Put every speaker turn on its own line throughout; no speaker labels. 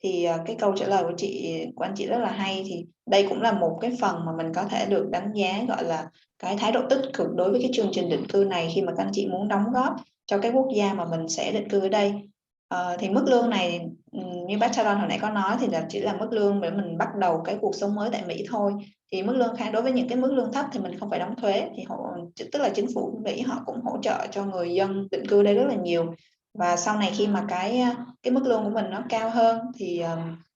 Thì cái câu trả lời của anh chị rất là hay. Thì đây cũng là một cái phần mà mình có thể được đánh giá, gọi là cái thái độ tích cực đối với cái chương trình định cư này, khi mà các anh chị muốn đóng góp cho cái quốc gia mà mình sẽ định cư ở đây. Thì mức lương này như bác Tyrone hồi nãy có nói thì là chỉ là mức lương để mình bắt đầu cái cuộc sống mới tại Mỹ thôi. Thì mức lương đối với những cái mức lương thấp thì mình không phải đóng thuế, thì tức là chính phủ Mỹ họ cũng hỗ trợ cho người dân định cư đây rất là nhiều. Và sau này khi mà cái mức lương của mình nó cao hơn thì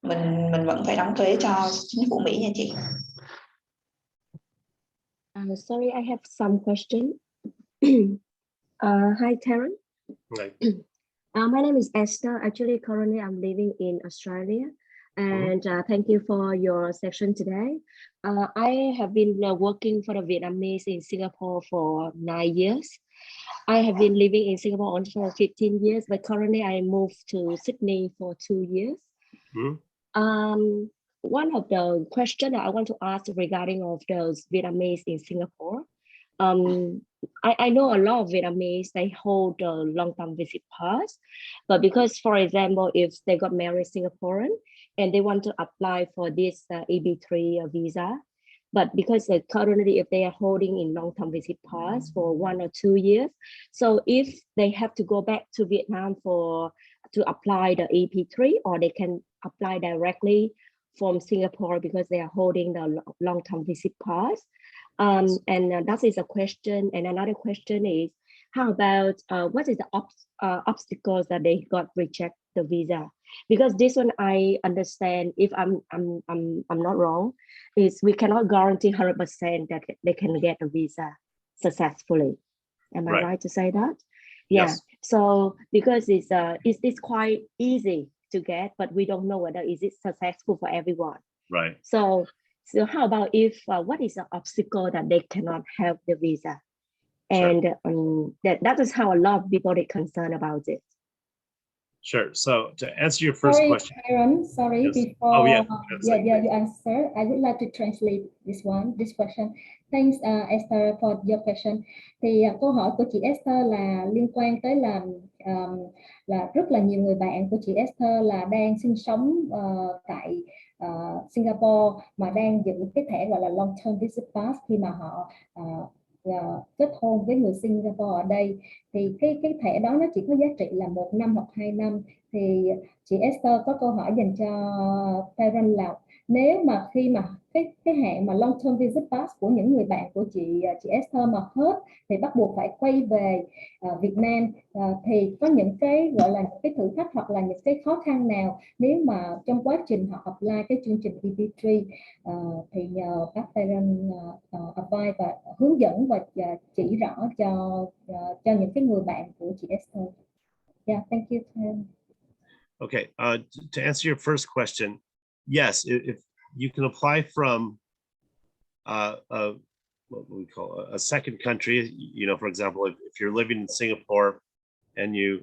mình vẫn phải đóng thuế cho chính phủ Mỹ nha chị.
Sorry, I have some question. Hi, Tyrone.
Right.
My name is Esther. Actually, currently I'm living in Australia, and thank you for your session today. I have been working for the Vietnamese in Singapore for 9 years. I have been living in Singapore only for 15 years, but currently I moved to Sydney for 2 years. One of the questions that I want to ask regarding of those Vietnamese in Singapore, I know a lot of Vietnamese, they hold a long-term visit pass, but because, for example, if they got married Singaporean and they want to apply for this EB3 visa, but because currently if they are holding in long-term visit pass for 1 or 2 years, so if they have to go back to Vietnam to apply the EP3, or they can apply directly from Singapore because they are holding the long-term visit pass. And that is a question. And another question is, how about what is the obstacles that they got reject the visa? Because this one I understand, if I'm not wrong, is we cannot guarantee 100% that they can get a visa successfully. Am I right to say that? Yeah.
Yes.
So because it's quite easy to get, but we don't know whether is it successful for everyone.
Right.
So how about if what is the obstacle that they cannot have the visa? And that is how a lot of people are concerned about it.
Sure. So to answer your first question,
Tyrone, sorry,
yes.
Before
you
answer, I would like to translate this question. Thanks Esther for your question. Thì câu hỏi của chị Esther là liên quan tới là rất là nhiều người bạn của chị Esther là đang sinh sống tại Singapore mà đang giữ cái thẻ gọi là long term visit pass khi mà họ kết hôn với người Singapore ở đây. Thì cái thẻ đó nó chỉ có giá trị là 1 năm hoặc 2 năm. Thì chị Esther có câu hỏi dành cho Tyrone là nếu mà khi mà cái hạn mà long term visit pass của những người bạn của chị Esther mà hết thì bắt buộc phải quay về Việt Nam, thì có những cái gọi là những cái thử thách hoặc là những cái khó khăn nào nếu mà trong quá trình họ apply cái chương trình EB3, thì nhờ bác Tyrone apply và hướng dẫn và chỉ rõ cho những cái người bạn của chị Esther. Yeah, thank you.
Okay, to answer your first question, yes, if you can apply from what we call a second country, for example, if you're living in Singapore and you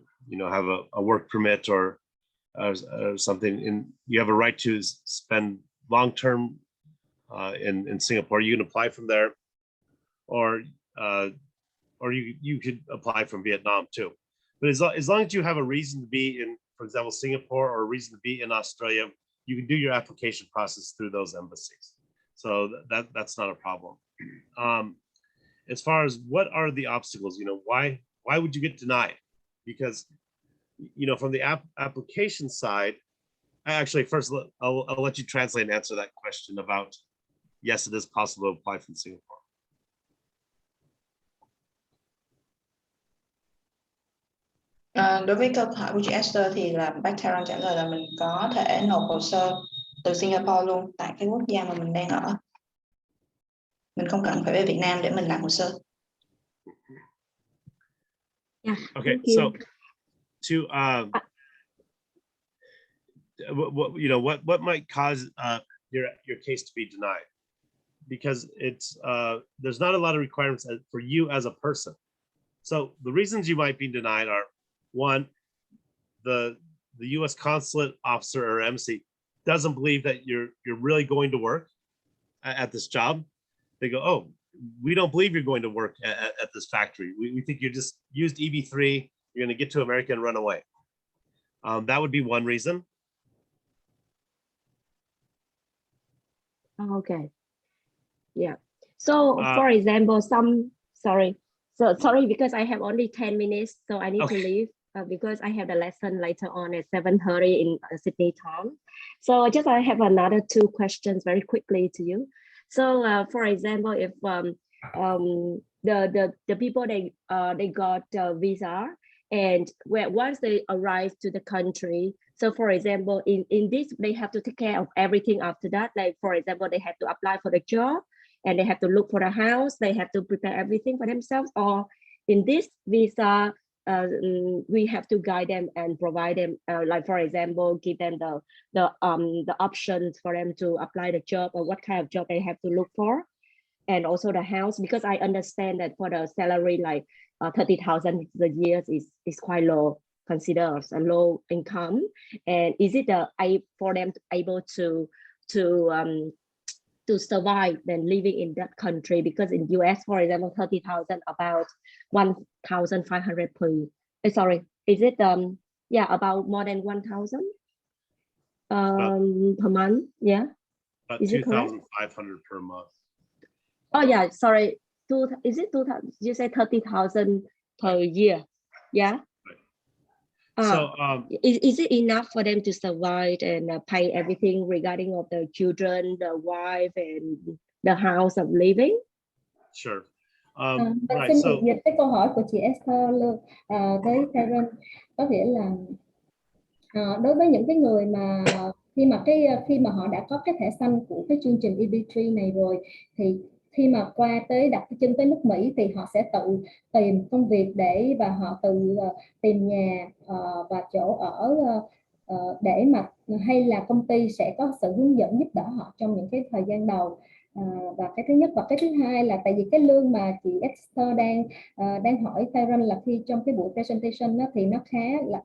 have a work permit or something, and you have a right to spend long term in Singapore, you can apply from there, or you could apply from Vietnam too. But as long as you have a reason to be in, for example, Singapore, or a reason to be in Australia, you can do your application process through those embassies. So that's not a problem. As far as what are the obstacles, why would you get denied? Because, from the application side, actually, first, I'll let you translate and answer that question about, yes, it is possible to apply from Singapore.
Đối với câu hỏi của chị Esther thì là bác Tyrone trả lời là mình có thể nộp hồ sơ từ Singapore luôn tại cái quốc gia mà mình đang ở. Mình không cần phải về Việt Nam để mình làm hồ sơ.
Yeah.
Okay, so to what might cause your case to be denied? Because it's there's not a lot of requirements for you as a person. So the reasons you might be denied are, one, the U.S. consulate officer or embassy doesn't believe that you're really going to work at this job. They go, oh, we don't believe you're going to work at this factory. We think you just used EB3. You're going to get to America and run away. That would be one reason.
Okay. Yeah. So for example, sorry because I have only 10 minutes, so I need to leave because I have the lesson later on at 7:30 in Sydney time. So I have another 2 questions very quickly to you. So for example, if the people they got visa, and once they arrive to the country, so for example, in this they have to take care of everything after that. Like for example, they have to apply for the job, and they have to look for the house, they have to prepare everything for themselves, or in this visa we have to guide them and provide them, like for example, give them the options for them to apply the job, or what kind of job they have to look for, and also the house, because I understand that for the salary like 30,000 a year is quite low, considered as a low income. And is it for them to able to survive than living in that country? Because in US, for example, 30,000 about 1,500 per. Sorry, is it about more than 1,000 per month? Yeah,
about
is it correct?
2,500 per month.
Oh yeah, sorry. Is it 2,000? You say 30,000 per year? Yeah.
So
is it enough for them to survive and pay everything regarding of the children, the wife, and the house of living?
Sure.
Right. Xin dịch cái câu hỏi của chị Esther luôn với Tyrone, có nghĩa là đối với những cái người mà khi mà họ đã có cái thẻ xanh của cái chương trình EB3 này rồi, thì khi mà qua tới đặt chân tới nước Mỹ thì họ sẽ tự tìm công việc và họ tự tìm nhà và chỗ ở để mà, hay là công ty sẽ có sự hướng dẫn giúp đỡ họ trong những cái thời gian đầu. Và cái thứ nhất, và cái thứ hai là tại vì cái lương mà chị Esther đang hỏi Tyrone là khi trong cái buổi presentation đó, thì nó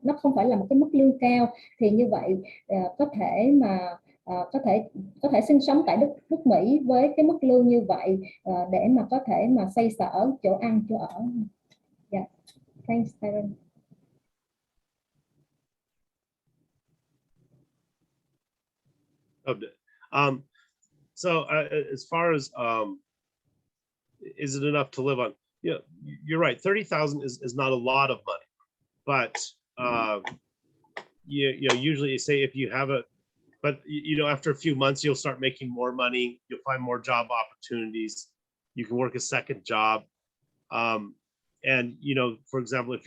nó không phải là một cái mức lương cao, thì như vậy có thể mà có thể sinh sống tại nước Mỹ với cái mức lương như vậy để mà có thể mà xoay sở chỗ ăn chỗ ở. Yeah. Thanks, Tyrone.
So as far as is it enough to live on? Yeah, you're right. 30,000 is not a lot of money, but you know, usually you say if you have but you know, after a few months you'll start making more money. You'll find more job opportunities. You can work a second job, and you know, for example, if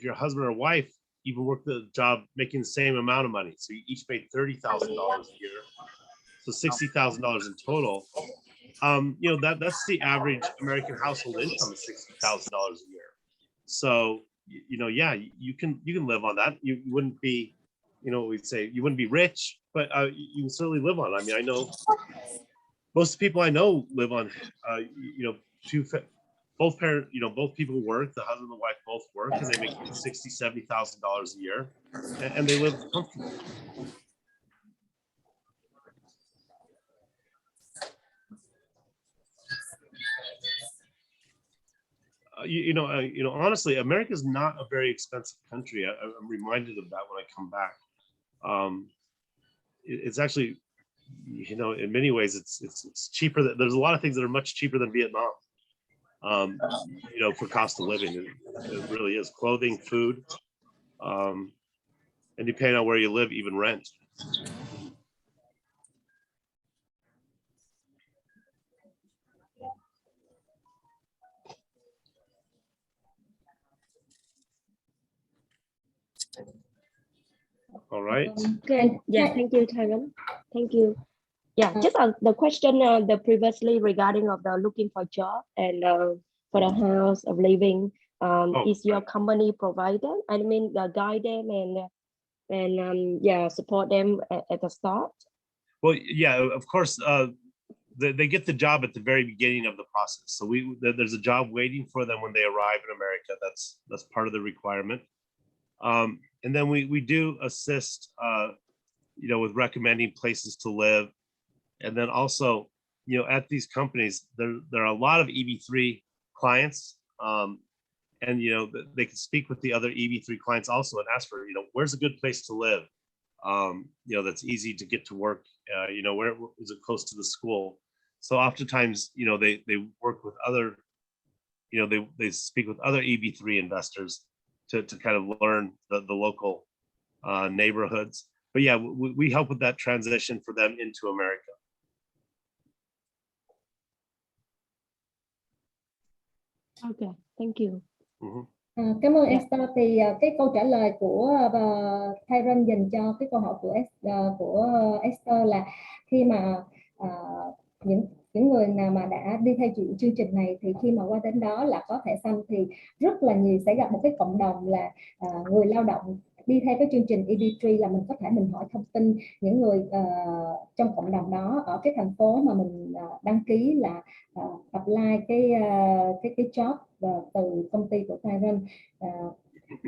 your husband or wife even work the job making the same amount of money, so you each made $30,000 a year. So $60,000 in total. You know, that's the average American household income is $60,000 a year. So you know, yeah, you can live on that. You wouldn't be, you know, we'd say you wouldn't be rich, but you can certainly live on it. I mean, I know most people I know live on, you know, both parents, you know, both people work, the husband and the wife both work, and they make $60,000, $70,000 a year, and they live comfortably. You know, honestly, America is not a very expensive country. I'm reminded of that when I come back. It's actually, you know, in many ways, it's cheaper. There's a lot of things that are much cheaper than Vietnam. You know, for cost of living, it really is. Clothing, food, and depending on where you live, even rent. All right.
Okay. Yeah. Thank you, Tyrone. Thank you. Yeah. Just the question the previously regarding of the looking for job and for the house of living. Is your company provider? I mean, guide them and yeah, support them at the start. Well,
yeah, of course. They get the job at the very beginning of the process. So there's a job waiting for them when they arrive in America. That's part of the requirement. And then we do assist, you know, with recommending places to live. And then also, you know, at these companies, there are a lot of EB3 clients. And, you know, they can speak with the other EB3 clients also and ask for, you know, where's a good place to live? you know, that's easy to get to work, you know, where is it close to the school? So oftentimes, you know, they work with other, you know, they speak with other EB3 investors to kind of learn the local neighborhoods. But yeah, we help with that transition for them into America.
Okay, thank you.
Cảm ơn Esther. Thì cái câu trả lời của Tyrone dành cho cái câu hỏi của Esther là khi mà những người nào mà đã đi theo chương trình này thì khi mà qua đến đó là có thẻ xanh thì rất là nhiều sẽ gặp một cái cộng đồng là người lao động đi theo cái chương trình EB3, là mình có thể mình hỏi thông tin những người trong cộng đồng đó ở cái thành phố mà mình đăng ký là apply cái job từ công ty của Tyrone,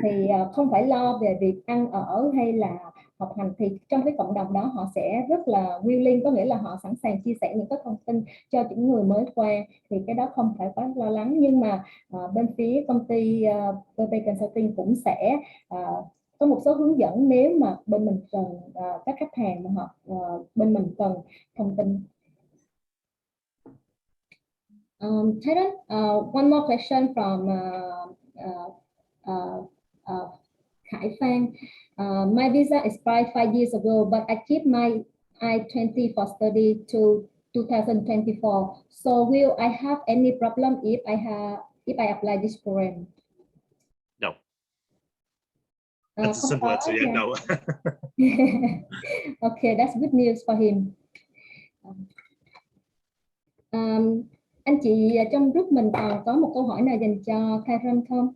thì không phải lo về việc ăn ở hay là học hành, thì trong cái cộng đồng đó họ sẽ rất là willing, có nghĩa là họ sẵn sàng chia sẻ những cái thông tin cho những người mới qua, thì cái đó không phải quá lo lắng. Nhưng mà bên phía công ty VP Consulting cũng sẽ có một số hướng dẫn nếu mà bên mình cần các khách hàng mà họ bên mình cần thông tin. Tyrone, one more question from Khải Phan. My visa expired 5 years ago, but I keep my I-20 for study to 2024. So will I have any problem if I apply this program?
No. That's a simple answer. Yeah, no.
Okay, that's good news for him. Anh chị trong group mình còn có một câu hỏi nào dành cho Tyrone không?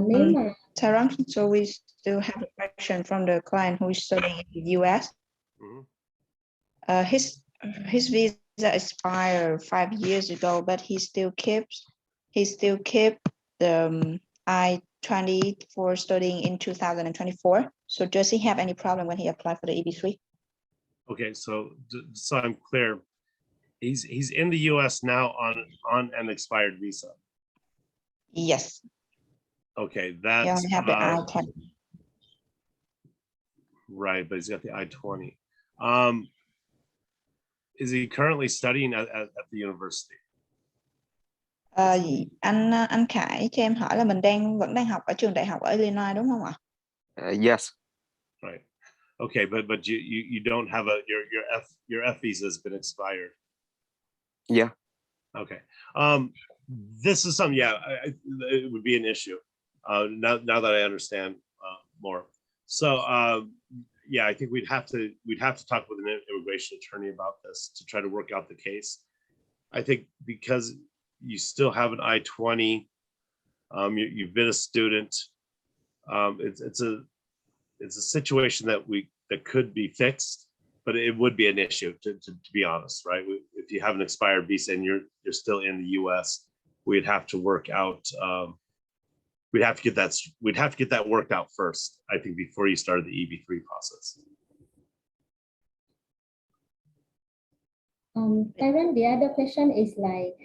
Nếu mà
Tyrone, so we still have a question from the client who is studying in the US. His visa expired 5 years ago, but he still keeps the I-20 for studying in 2024. So does he have any problem when he applied for the EB3?
Okay, so I'm clear. He's in the US now on an expired visa.
Yes.
Okay, that's
he only have the I-20.
Right, but he's got the I-20. Is he currently studying at the university?
Anh Khải cho em hỏi là mình vẫn đang học ở trường đại học ở Illinois đúng không ạ?
Yes.
Right. Okay, but you don't have your F visa has been expired.
Yeah.
Okay. This is something. Yeah, it would be an issue. Now that I understand more. So yeah, I think we'd have to talk with an immigration attorney about this to try to work out the case. I think because you still have an I-20, you've been a student. It's a situation that could be fixed, but it would be an issue to be honest, right? If you have an expired visa and you're still in the US, we'd have to work out. We'd have to get that worked out first, I think, before you started the EB3 process.
Tyrone, the other question is like,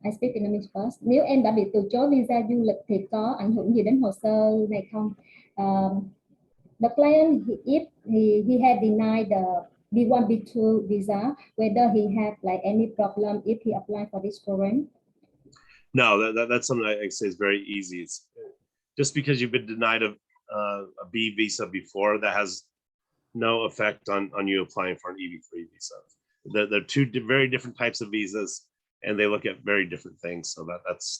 I speak Vietnamese first. Nếu em đã bị từ chối visa du lịch thì có ảnh hưởng gì đến hồ sơ này không? The client, if he had denied the B1, B2 visa, whether he had like any problem if he applied for this program?
No, that's something I say is very easy. It's just because you've been denied a B visa before, that has no effect on you applying for an EB3 visa. They're two very different types of visas, and they look at very different things. So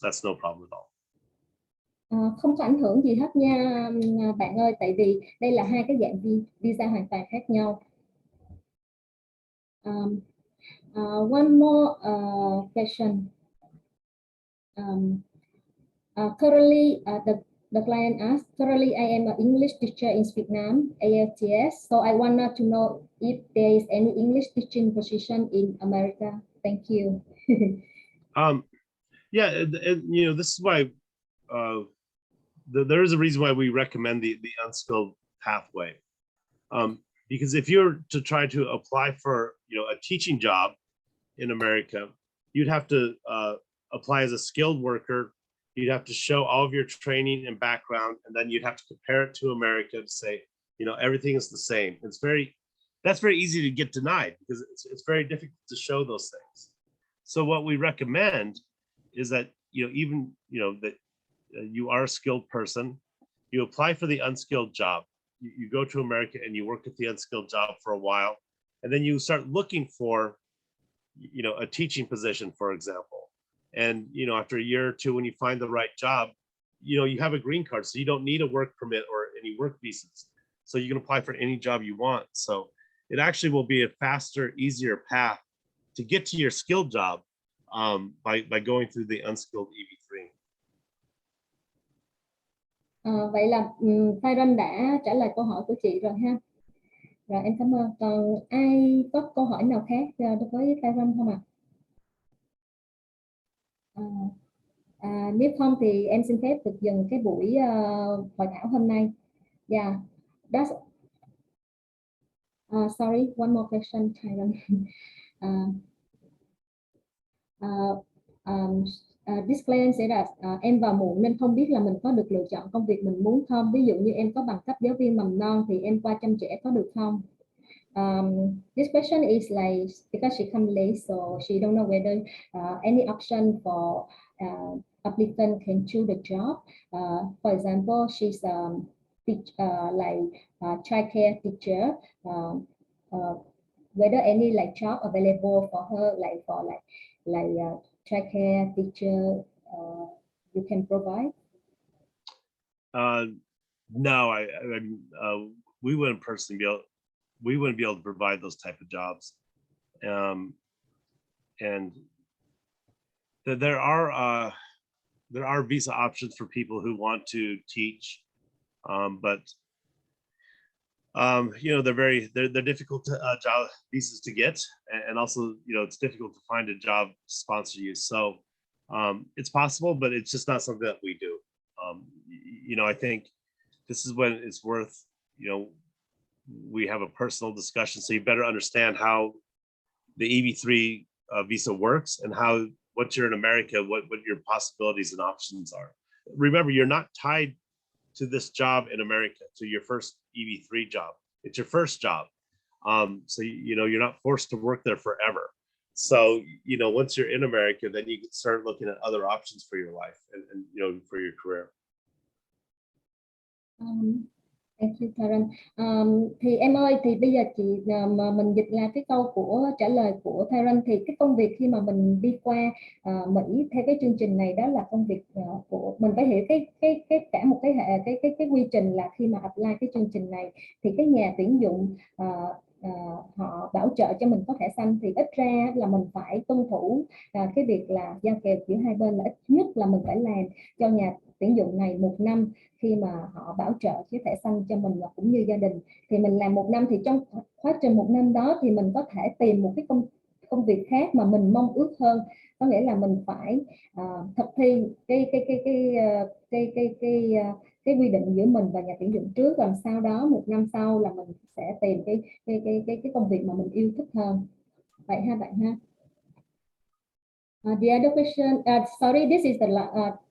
that's no problem at all.
Không có ảnh hưởng gì hết nha bạn ơi, tại vì đây là hai cái dạng visa hoàn toàn khác nhau. One more question. Currently, the client asked, currently I am an English teacher in Vietnam, ALTS, so I wanted to know if there is any English teaching position in America. Thank you.
Yeah, you know, this is why there is a reason why we recommend the unskilled pathway, because if you're to try to apply for, you know, a teaching job in America, you'd have to apply as a skilled worker. You'd have to show all of your training and background, and then you'd have to compare it to America to say, You know, everything is the same. That's very easy to get denied because it's very difficult to show those things. So what we recommend is that, you know, even, you know, that you are a skilled person, you apply for the unskilled job, you go to America and you work at the unskilled job for a while, and then you start looking for, you know, a teaching position, for example. And, you know, after a year or two, when you find the right job, you know, you have a green card, so you don't need a work permit or any work visas. So you can apply for any job you want. So it actually will be a faster, easier path to get to your skilled job by going through the unskilled EB3.
Vậy là Tyrone đã trả lời câu hỏi của chị rồi ha. Rồi em cảm ơn. Còn ai có câu hỏi nào khác đối với Tyrone không ạ? Nếu không thì em xin phép được dừng cái buổi hội thảo hôm nay. Yeah, that's sorry, one more question, Tyrone. Disclaimer sẽ là em vào muộn nên không biết là mình có được lựa chọn công việc mình muốn không. Ví dụ như em có bằng cấp giáo viên mầm non thì em qua chăm trẻ có được không? This question is like because she come late, so she don't know whether any option for applicant can choose the job. For example, she's childcare teacher. Whether any like job available for her, like childcare teacher, you can provide?
No, we wouldn't personally be able. We wouldn't be able to provide those type of jobs, and there are visa options for people who want to teach, but you know, they're difficult job visas to get, and also, you know, it's difficult to find a job to sponsor you. So it's possible, but it's just not something that we do. You know, I think this is when it's worth, you know, we have a personal discussion, so you better understand how the EB3 visa works and how, once you're in America, what your possibilities and options are. Remember, you're not tied to this job in America, to your first EB3 job. It's your first job. So, you know, you're not forced to work there forever. So, you know, once you're in America, then you can start looking at other options for your life and you know, for your career.
Thank you, Tyrone. Thì em ơi, thì bây giờ chị mà mình dịch là cái câu của trả lời của Tyrone, thì cái công việc khi mà mình đi qua Mỹ theo cái chương trình này, đó là công việc của mình phải hiểu cái cả một cái hệ cái quy trình là khi mà apply cái chương trình này thì cái nhà tuyển dụng họ bảo trợ cho mình có thẻ xanh, thì ít ra là mình phải tuân thủ cái việc là giao kèo giữa hai bên, là ít nhất là mình phải làm cho nhà tuyển dụng này 1 năm khi mà họ bảo trợ cái thẻ xanh cho mình và cũng như gia đình. Thì mình làm 1 năm, thì trong quá trình 1 năm đó thì mình có thể tìm một cái công việc khác mà mình mong ước hơn. Có nghĩa là mình phải thực thi cái quy định giữa mình và nhà tuyển dụng trước, rồi sau đó 1 năm sau là mình sẽ tìm cái công việc mà mình yêu thích hơn. Vậy ha bạn ha. The other question, sorry, this is the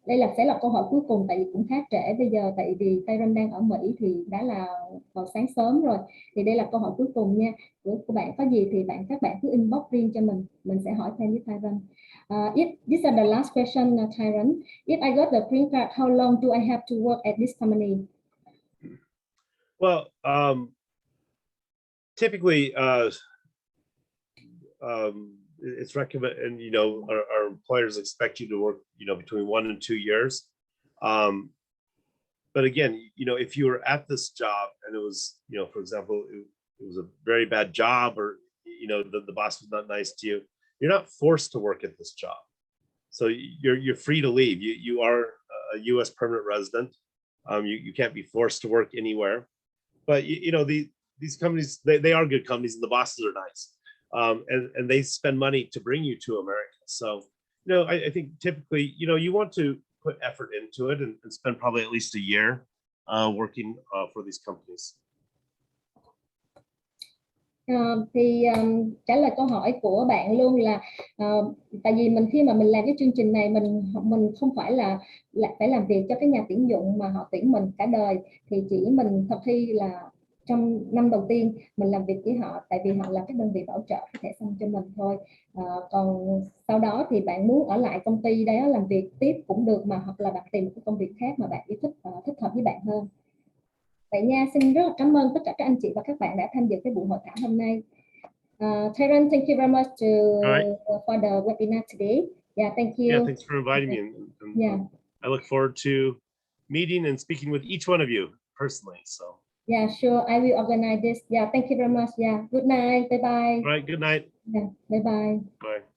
đây sẽ là câu hỏi cuối cùng, tại vì cũng khá trễ bây giờ, tại vì Tyrone đang ở Mỹ thì đã là vào sáng sớm rồi. Thì đây là câu hỏi cuối cùng nha của bạn. Có gì thì các bạn cứ inbox riêng cho mình sẽ hỏi thêm với Tyrone. If these are the last question, Tyrone, if I got the green card, how long do I have to work at this company?
Well, typically, it's recommended, and you know, our employers expect you to work, you know, between 1 and 2 years. But again, you know, if you were at this job and it was, you know, for example, it was a very bad job, or you know, the boss was not nice to you, you're not forced to work at this job. So you're free to leave. You are a U.S. permanent resident. You can't be forced to work anywhere. But you know, these companies, they are good companies, and the bosses are nice. And they spend money to bring you to America. So, you know, I think typically, you know, you want to put effort into it and spend probably at least a year working for these companies.
Trả lời câu hỏi của bạn luôn là tại vì khi mà mình làm cái chương trình này, mình không phải là phải làm việc cho cái nhà tuyển dụng mà họ tuyển mình cả đời, thì chỉ mình thực thi là trong năm đầu tiên mình làm việc với họ, tại vì họ là cái đơn vị bảo trợ cái thẻ xanh cho mình thôi. Còn sau đó thì bạn muốn ở lại công ty đó làm việc tiếp cũng được, mà hoặc là bạn tìm một cái công việc khác mà bạn yêu thích, thích hợp với bạn hơn. Vậy nha, xin rất là cảm ơn tất cả các anh chị và các bạn đã tham dự cái buổi hội thảo hôm nay. Tyrone, thank you very much for the webinar today. Yeah, thank you.
Yeah, thanks for inviting me. And
Yeah.
I look forward to meeting and speaking with each one of you personally. So.
Yeah, sure. I will organize this. Yeah, thank you very much. Yeah, good night. Bye bye.
All right, good night.
Yeah, bye bye.
Bye.